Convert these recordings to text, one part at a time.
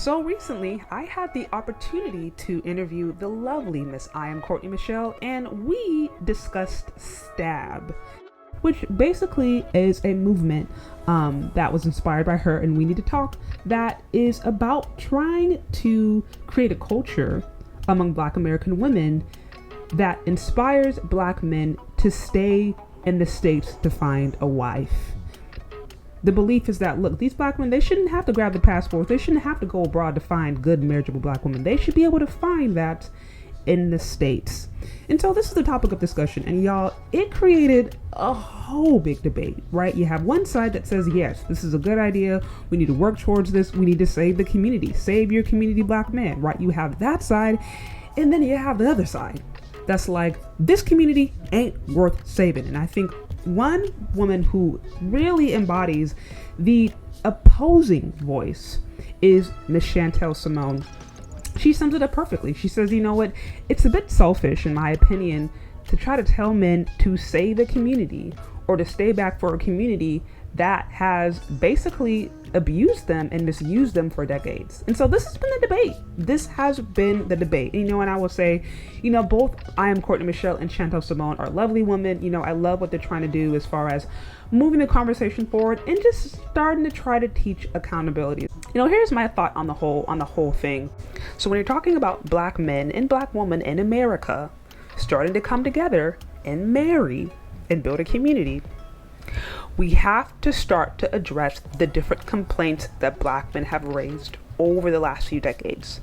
So recently, I had the opportunity to interview the lovely Miss I Am Courtney Michelle, and we discussed S.T.A.B, which basically is a movement that was inspired by her, and we need to talk, that is about trying to create a culture among Black American women that inspires Black men to stay in the States to find a wife. The belief is that, look, these Black men, they shouldn't have to grab the passports. They shouldn't have to go abroad to find good marriageable Black women. They should be able to find that in the States. And so this is the topic of discussion. And y'all, it created a whole big debate, right? You have one side that says, yes, this is a good idea. We need to work towards this. We need to save the community. Save your community, Black men, right? You have that side. And then you have the other side that's like, this community ain't worth saving. And I think one woman who really embodies the opposing voice is Miss Simone. She sums it up perfectly. She says, you know what, it's a bit selfish, in my opinion, to try to tell men to save a community or to stay back for a community that has basically abused them and misused them for decades. And so this has been the debate. This has been the debate. And, and I will say, both I Am Courtney Michelle and Simone are lovely women. I love what they're trying to do as far as moving the conversation forward and just starting to try to teach accountability. Here's my thought on the whole thing. So when you're talking about Black men and Black women in America starting to come together and marry and build a community, we have to start to address the different complaints that Black men have raised over the last few decades.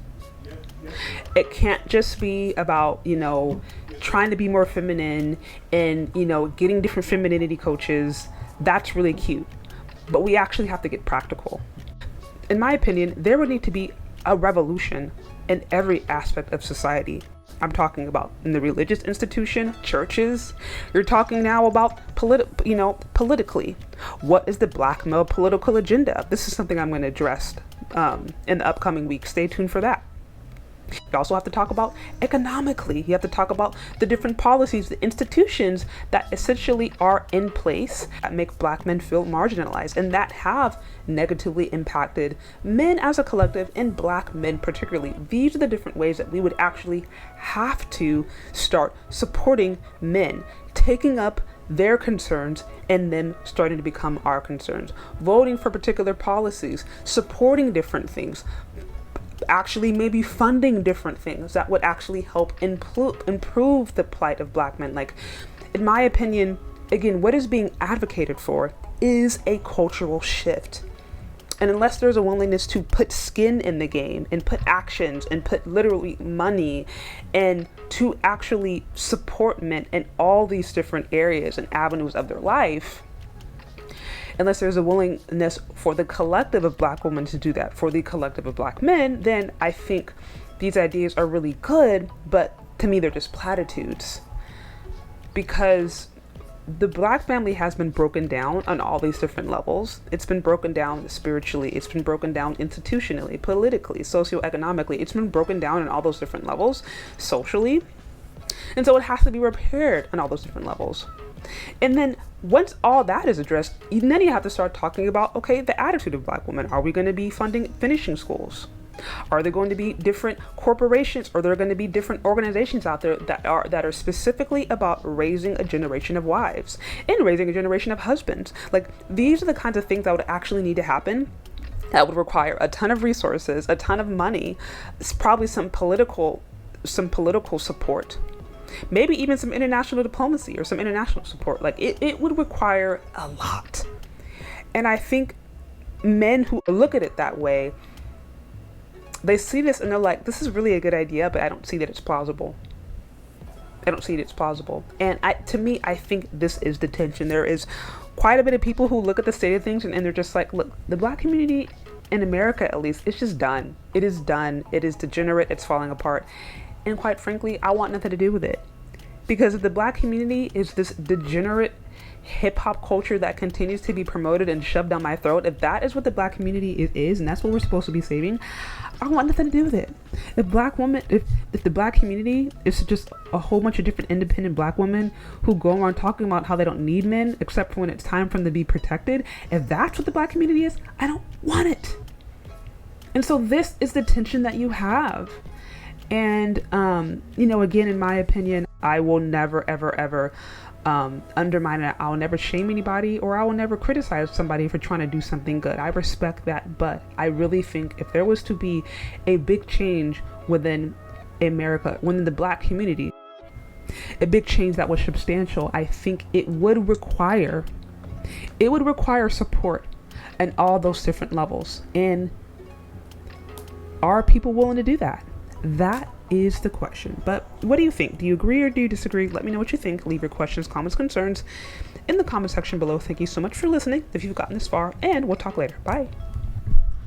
It can't just be about, trying to be more feminine and, getting different femininity coaches. That's really cute. But we actually have to get practical. In my opinion, there would need to be a revolution in every aspect of society. I'm talking about in the religious institution, churches. You're talking now about politically. What is the Black male political agenda? This is something I'm going to address in the upcoming week. Stay tuned for that. You also have to talk about economically. You have to talk about the different policies, the institutions that essentially are in place that make Black men feel marginalized and that have negatively impacted men as a collective and Black men particularly. These are the different ways that we would actually have to start supporting men, taking up their concerns and them starting to become our concerns, voting for particular policies, supporting different things, actually maybe funding different things that would actually help improve the plight of Black men. Like, in my opinion, again, what is being advocated for is a cultural shift. And unless there's a willingness to put skin in the game and put actions and put literally money and to actually support men in all these different areas and avenues of their life, unless there's a willingness for the collective of Black women to do that, for the collective of Black men, then I think these ideas are really good, but to me, they're just platitudes. Because the Black family has been broken down on all these different levels. It's been broken down spiritually. It's been broken down institutionally, politically, socioeconomically. It's been broken down on all those different levels, socially. And so it has to be repaired on all those different levels. And then once all that is addressed, then you have to start talking about, okay, the attitude of Black women. Are we going to be funding finishing schools? Are there going to be different corporations, or are there going to be different organizations out there that are specifically about raising a generation of wives and raising a generation of husbands? Like, these are the kinds of things that would actually need to happen. That would require a ton of resources, a ton of money, probably some political support. Maybe even some international diplomacy or some international support. Like, it would require a lot. And I think men who look at it that way, they see this and they're like, this is really a good idea, but I don't see that it's plausible. And to me, I think this is the tension. There is quite a bit of people who look at the state of things and they're just like, look, the Black community in America, at least, it's just done. It is done. It is degenerate. It's falling apart. And quite frankly, I want nothing to do with it. Because if the Black community is this degenerate hip hop culture that continues to be promoted and shoved down my throat, if that is what the Black community is and that's what we're supposed to be saving, I want nothing to do with it. If the Black community is just a whole bunch of different independent Black women who go around talking about how they don't need men except for when it's time for them to be protected, if that's what the Black community is, I don't want it. And so this is the tension that you have. And, you know, again, in my opinion, I will never, ever, ever undermine it. I'll never shame anybody, or I will never criticize somebody for trying to do something good. I respect that. But I really think if there was to be a big change within America, within the Black community, a big change that was substantial, I think it would require support at all those different levels. And are people willing to do that? That is the question. But what do you think? Do you agree or do you disagree? Let me know what you think. Leave your questions, comments, concerns in the comment section below. Thank you so much for listening if you've gotten this far, and we'll talk later. Bye.